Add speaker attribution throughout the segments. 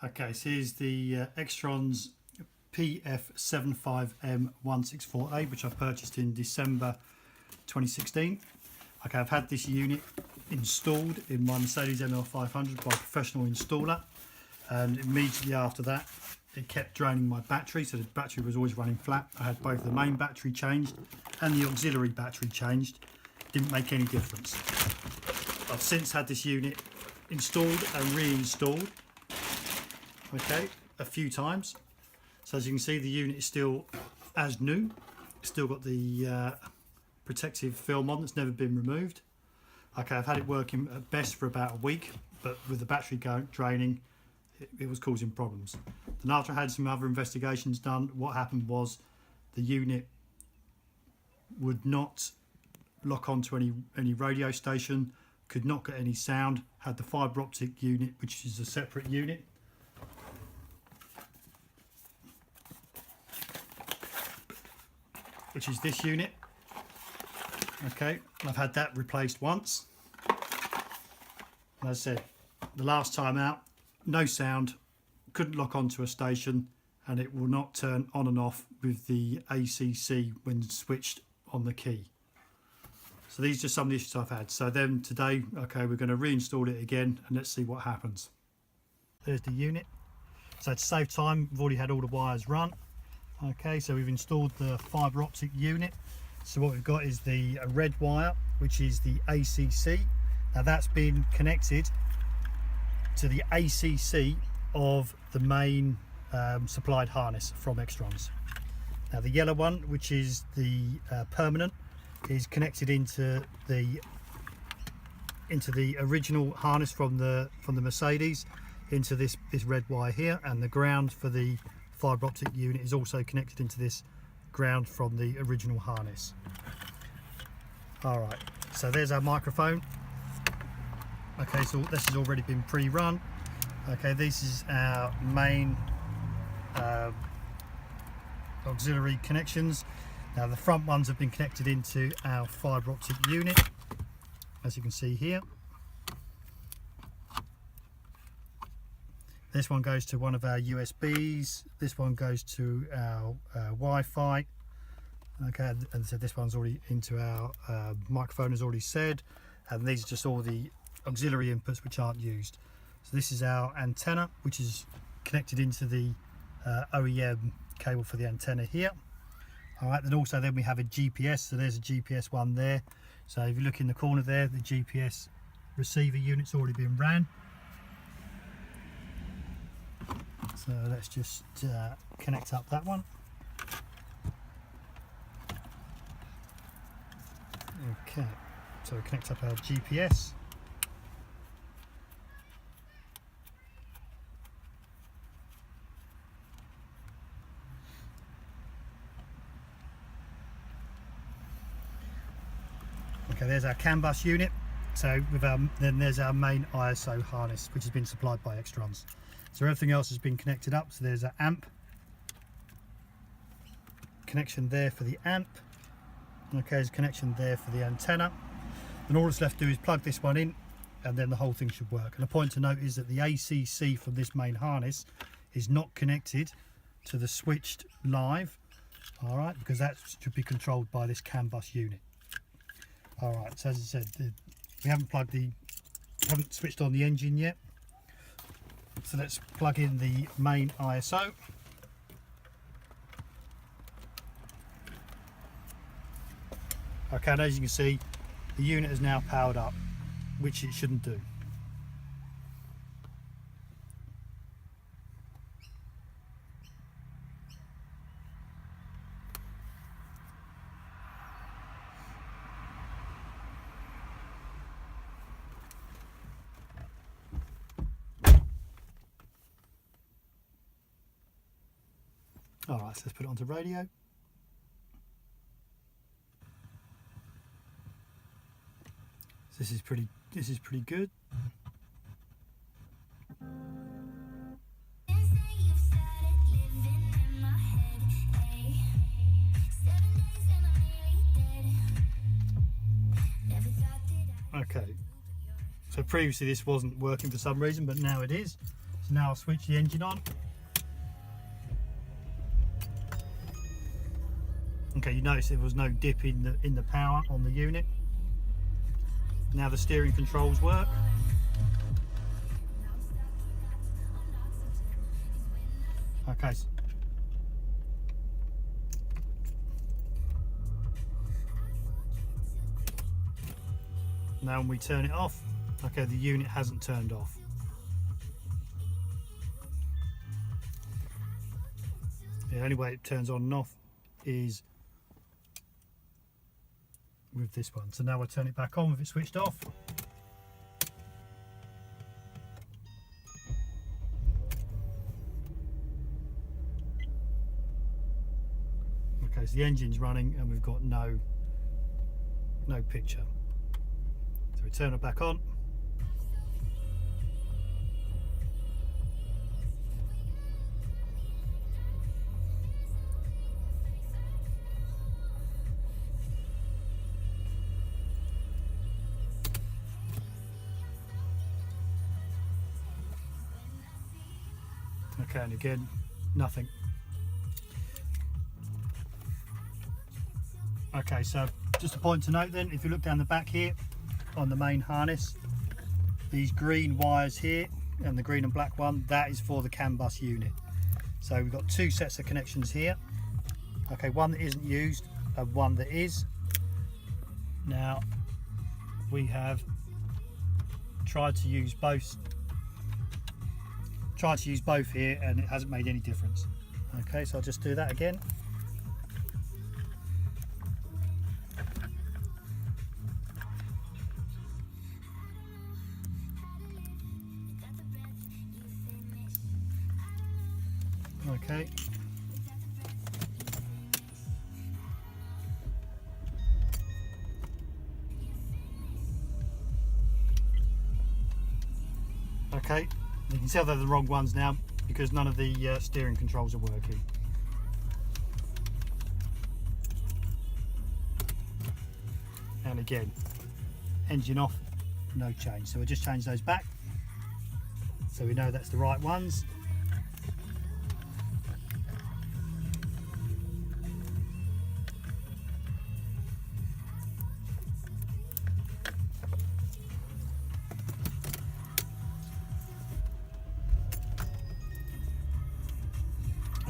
Speaker 1: Okay, so here's the Xtrons PF75mM164A, which I purchased in December 2016. Okay, I've had this unit installed in my Mercedes ML500 by a professional installer, and immediately after that it kept draining my battery, so the battery was always running flat. I had both the main battery changed and the auxiliary battery changed. Didn't make any difference. I've since had this unit installed and reinstalled, okay, a few times. So as you can see, the unit is still as new. It's still got the protective film on that's never been removed. Okay, I've had it working at best for about a week, but with the battery draining, it was causing problems. Then after I had some other investigations done, what happened was the unit would not lock onto any radio station, could not get any sound, had the fibre optic unit, which is a separate unit. Which is this unit. Okay, I've had that replaced once. As I said, the last time out, no sound, couldn't lock onto a station, and it will not turn on and off with the ACC when switched on the key. So these are just some of the issues I've had. So then today, okay, we're going to reinstall it again and let's see what happens. There's the unit. So to save time, we've already had all the wires run. Okay, so we've installed the fibre optic unit. So what we've got is the red wire, which is the ACC. Now that's been connected to the ACC of the main supplied harness from Xtrons. Now the yellow one, which is the permanent, is connected into the original harness from the Mercedes into this red wire here, and the ground for the fibre optic unit is also connected into this ground from the original harness. Alright, so there's our microphone. Okay, so this has already been pre-run. Okay, this is our main auxiliary connections. Now the front ones have been connected into our fibre optic unit, as you can see here. This one goes to one of our USBs, this one goes to our Wi-Fi. Okay, and so this one's already into our microphone, as already said, and these are just all the auxiliary inputs which aren't used. So this is our antenna, which is connected into the OEM cable for the antenna here. Alright, then we have a GPS, so there's a GPS one there. So if you look in the corner there, the GPS receiver unit's already been ran. So let's just connect up that one. Okay, so we connect up our GPS. Okay, there's our CAN bus unit. So then there's our main ISO harness, which has been supplied by Xtrons. So everything else has been connected up. So there's an amp connection there for the amp. Okay, there's a connection there for the antenna. And all that's left to do is plug this one in, and then the whole thing should work. And a point to note is that the ACC from this main harness is not connected to the switched live, all right, because that should be controlled by this CAN bus unit. All right, so as I said, we haven't switched on the engine yet. So let's plug in the main ISO. Okay, and as you can see, the unit is now powered up, which it shouldn't do. Alright, so let's put it onto radio. So this is pretty good. Okay, so previously this wasn't working for some reason, but now it is. So So now I'll switch the engine on. Okay, you notice there was no dip in the power on the unit. Now the steering controls work. Okay. Now when we turn it off, okay, the unit hasn't turned off. The only way it turns on and off is with this one. So now we'll turn it back on with it switched off. Okay, so the engine's running and we've got no picture. So we turn it back on. Okay, and again, nothing. Okay, so just a point to note then, if you look down the back here on the main harness, these green wires here and the green and black one, that is for the CAN bus unit. So we've got two sets of connections here. Okay, one that isn't used and one that is. Now we have tried to use both here and it hasn't made any difference. Okay, so I'll just do that again. Okay. Okay, you can tell they're the wrong ones now because none of the steering controls are working. And again, engine off, no change. So we'll just change those back so we know that's the right ones.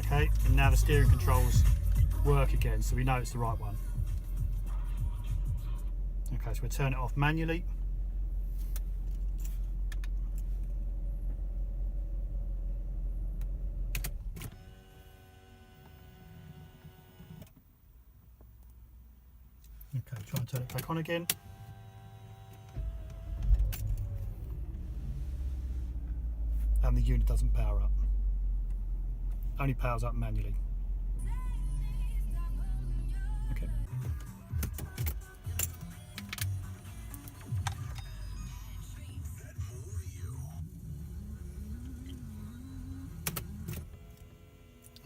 Speaker 1: Okay, and now the steering controls work again, so we know it's the right one. Okay, so we'll turn it off manually. Okay, try and turn it back on again. And the unit doesn't power up. Only powers up manually. Okay.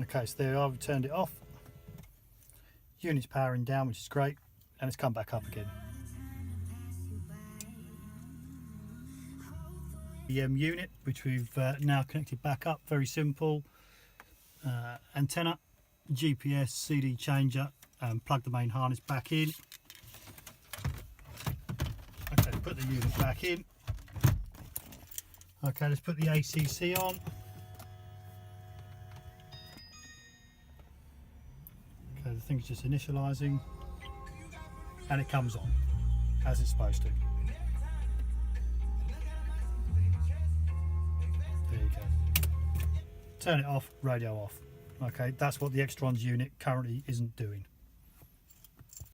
Speaker 1: Okay, so there we are, we've turned it off. Unit's powering down, which is great, and it's come back up again. The unit, which we've now connected back up, very simple. Antenna, GPS, CD changer, and plug the main harness back in. Okay, put the unit back in. Okay, let's put the ACC on. Okay, the thing's just initializing, and it comes on as it's supposed to. There you go. Turn it off, radio off. Okay, that's what the Xtrons unit currently isn't doing.